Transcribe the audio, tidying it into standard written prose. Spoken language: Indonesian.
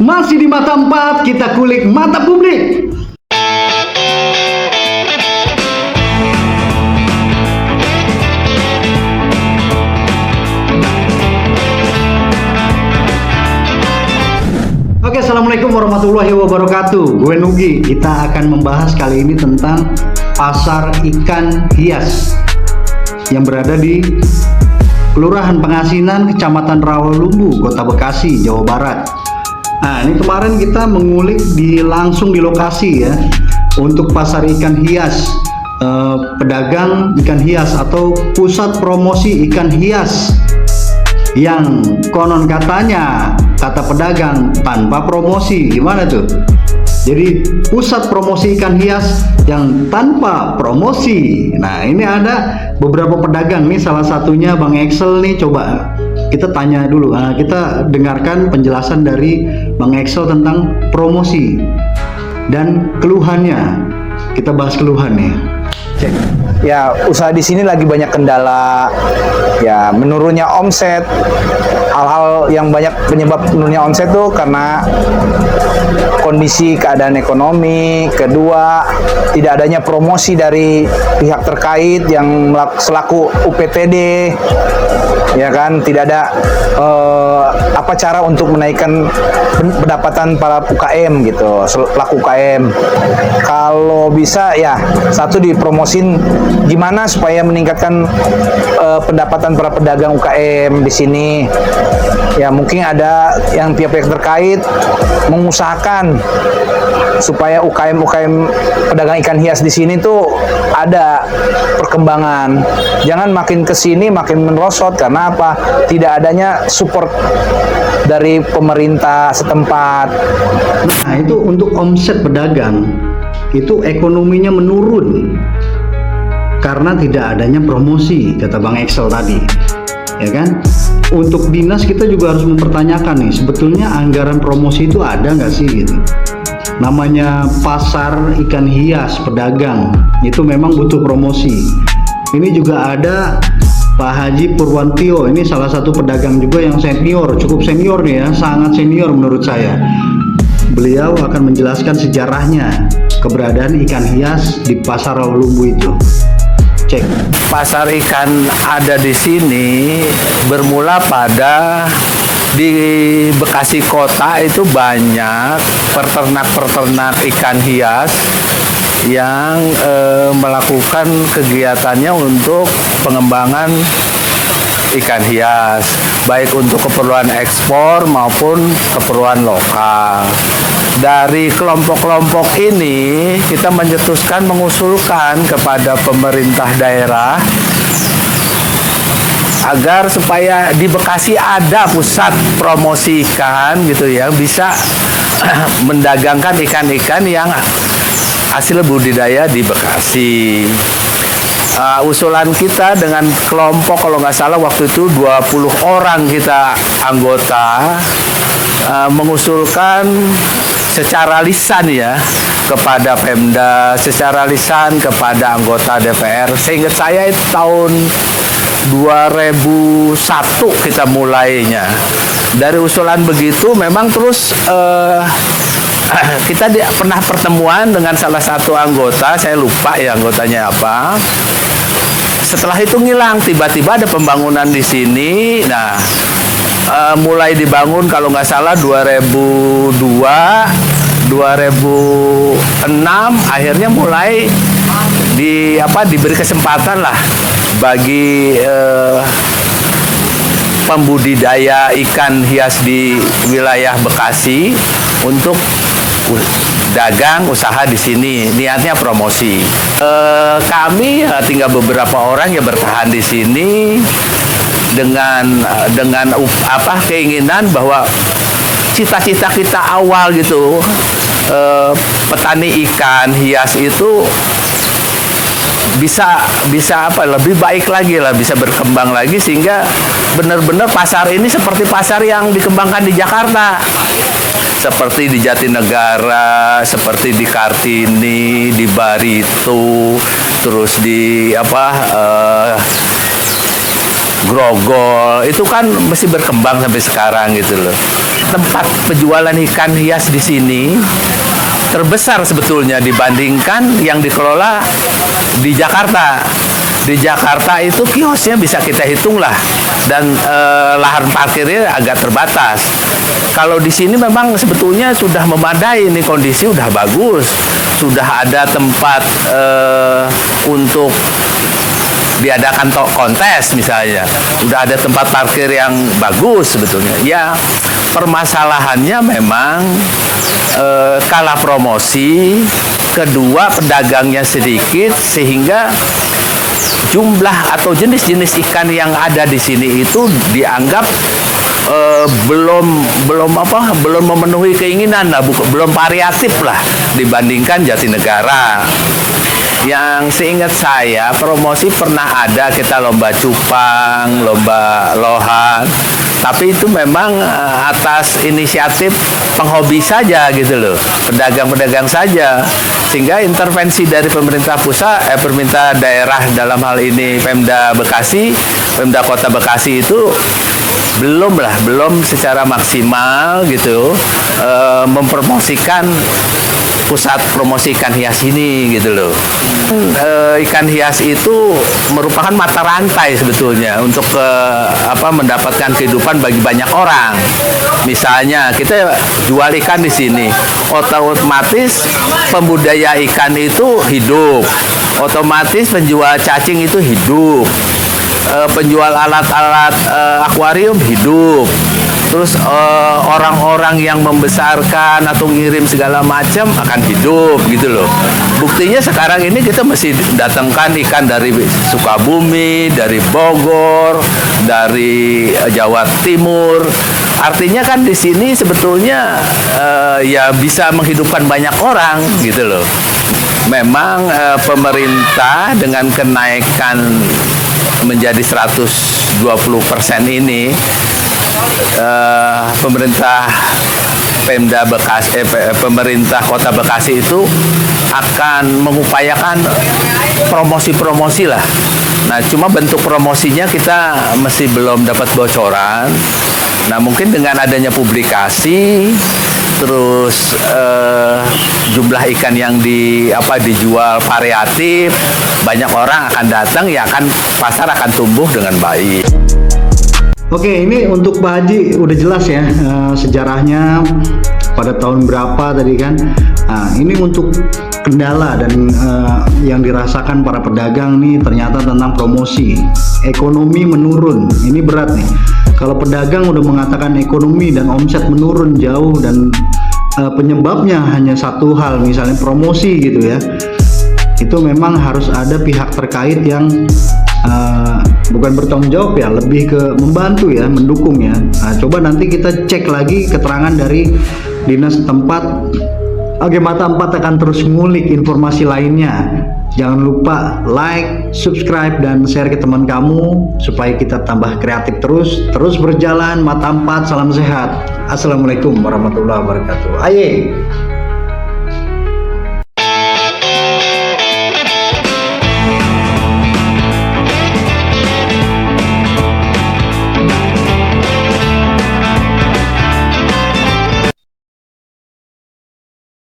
Masih di Mata Empat, kita kulik mata publik. Oke, assalamualaikum warahmatullahi wabarakatuh. Gue Nugi. Kita akan membahas kali ini tentang pasar ikan hias yang berada di Kelurahan Pengasinan, Kecamatan Rawalumbu, Kota Bekasi, Jawa Barat. Nah, ini kemarin kita mengulik langsung di lokasi ya, untuk pasar ikan hias, pedagang ikan hias atau pusat promosi ikan hias yang konon katanya, kata pedagang, tanpa promosi. Gimana tuh? Jadi pusat promosi ikan hias yang tanpa promosi. Nah, ini ada beberapa pedagang nih, salah satunya Bang Excel nih. Coba kita tanya dulu, kita dengarkan penjelasan dari Bang Excel tentang promosi dan keluhannya. Kita bahas keluhannya. Cek. Ya, usaha di sini lagi banyak kendala, ya menurunnya omset. Hal-hal yang banyak penyebab menurunnya omset tuh karena kondisi keadaan ekonomi, kedua tidak adanya promosi dari pihak terkait yang selaku UPTD, ya kan, tidak ada apa cara untuk menaikkan pendapatan para UKM gitu, pelaku UKM. Kalau bisa ya satu dipromosin gimana supaya meningkatkan pendapatan para pedagang UKM di sini. Ya mungkin ada yang pihak-pihak terkait mengusahakan supaya UKM pedagang ikan hias di sini tuh ada perkembangan. Jangan makin ke sini makin merosot karena apa? Tidak adanya support dari pemerintah setempat. Nah, itu untuk omset pedagang itu ekonominya menurun karena tidak adanya promosi, kata Bang Excel tadi. Ya kan? Untuk dinas kita juga harus mempertanyakan nih, sebetulnya anggaran promosi itu ada nggak sih gitu. Namanya pasar ikan hias pedagang itu memang butuh promosi. Ini juga ada Pak Haji Purwantio, ini salah satu pedagang juga yang senior, cukup senior nih ya, sangat senior menurut saya. Beliau akan menjelaskan sejarahnya keberadaan ikan hias di pasar Rawalumbu itu. Cek. Pasar ikan ada di sini bermula pada di Bekasi Kota itu banyak peternak-peternak ikan hias yang melakukan kegiatannya untuk pengembangan ikan hias, baik untuk keperluan ekspor maupun keperluan lokal. Dari kelompok-kelompok ini kita mencetuskan, mengusulkan kepada pemerintah daerah agar supaya di Bekasi ada pusat promosi ikan gitu ya, bisa mendagangkan ikan-ikan yang hasil budidaya di Bekasi. Usulan kita dengan kelompok, kalau nggak salah waktu itu 20 orang kita anggota, mengusulkan secara lisan ya kepada Pemda, secara lisan kepada anggota DPR. Seingat saya itu tahun 2001 kita mulainya. Dari usulan begitu memang terus kita pernah pertemuan dengan salah satu anggota, saya lupa ya anggotanya apa. Setelah itu ngilang, tiba-tiba ada pembangunan di sini. Nah, mulai dibangun kalau nggak salah 2002, 2006, akhirnya mulai diberi kesempatan lah bagi pembudidaya ikan hias di wilayah Bekasi untuk dagang usaha di sini, niatnya promosi. Kami tinggal beberapa orang yang bertahan di sini dengan keinginan bahwa cita-cita kita awal gitu, petani ikan hias itu bisa lebih baik lagi lah, bisa berkembang lagi sehingga benar-benar pasar ini seperti pasar yang dikembangkan di Jakarta, seperti di Jatinegara, seperti di Kartini, di Barito, terus di Grogol, itu kan mesti berkembang sampai sekarang gitu loh. tempat penjualan ikan hias di sini terbesar sebetulnya dibandingkan yang dikelola di Jakarta. Di Jakarta itu kiosnya bisa kita hitung lah, dan lahan parkirnya agak terbatas. Kalau di sini memang sebetulnya sudah memadai, ini kondisi udah bagus, sudah ada tempat untuk diadakan kontes misalnya, udah ada tempat parkir yang bagus sebetulnya. Ya, permasalahannya memang kalah promosi, kedua pedagangnya sedikit, sehingga jumlah atau jenis-jenis ikan yang ada di sini itu dianggap belum memenuhi keinginan lah, belum variatif lah dibandingkan Jatinegara. Yang seingat saya promosi pernah ada, kita lomba cupang, lomba lohan, tapi itu memang atas inisiatif penghobi saja gitu loh, pedagang-pedagang saja, sehingga intervensi dari pemerintah pusat, pemerintah daerah dalam hal ini Pemda Bekasi, Pemda Kota Bekasi itu belum secara maksimal gitu mempromosikan pusat promosi ikan hias ini gitu loh. Ikan hias itu merupakan mata rantai sebetulnya untuk mendapatkan kehidupan bagi banyak orang. Misalnya kita jual ikan di sini, otomatis pembudaya ikan itu hidup, otomatis penjual cacing itu hidup, penjual alat-alat akuarium hidup. Terus orang-orang yang membesarkan atau ngirim segala macam akan hidup gitu loh. Buktinya sekarang ini kita masih datangkan ikan dari Sukabumi, dari Bogor, dari Jawa Timur. Artinya kan di sini sebetulnya ya bisa menghidupkan banyak orang gitu loh. Memang pemerintah dengan kenaikan menjadi 120% ini, pemerintah Pemda Bekasi, pemerintah Kota Bekasi itu akan mengupayakan promosi-promosi lah. Nah, cuma bentuk promosinya kita masih belum dapat bocoran. Nah, mungkin dengan adanya publikasi, terus jumlah ikan yang dijual variatif, banyak orang akan datang, ya akan pasar akan tumbuh dengan baik. Oke, ini untuk Pak Haji udah jelas ya sejarahnya pada tahun berapa tadi kan. Nah, ini untuk kendala dan yang dirasakan para pedagang nih ternyata tentang promosi. Ekonomi menurun, ini berat nih. Kalau pedagang udah mengatakan ekonomi dan omset menurun jauh dan penyebabnya hanya satu hal, misalnya promosi gitu ya, itu memang harus ada pihak terkait yang bukan bertanggung jawab ya, lebih ke membantu ya, mendukung ya. Nah, coba nanti kita cek lagi keterangan dari dinas tempat. Oke, Mata 4 akan terus ngulik informasi lainnya. Jangan lupa like, subscribe, dan share ke teman kamu supaya kita tambah kreatif terus berjalan. Mata 4, salam sehat. Assalamualaikum warahmatullahi wabarakatuh. Aye.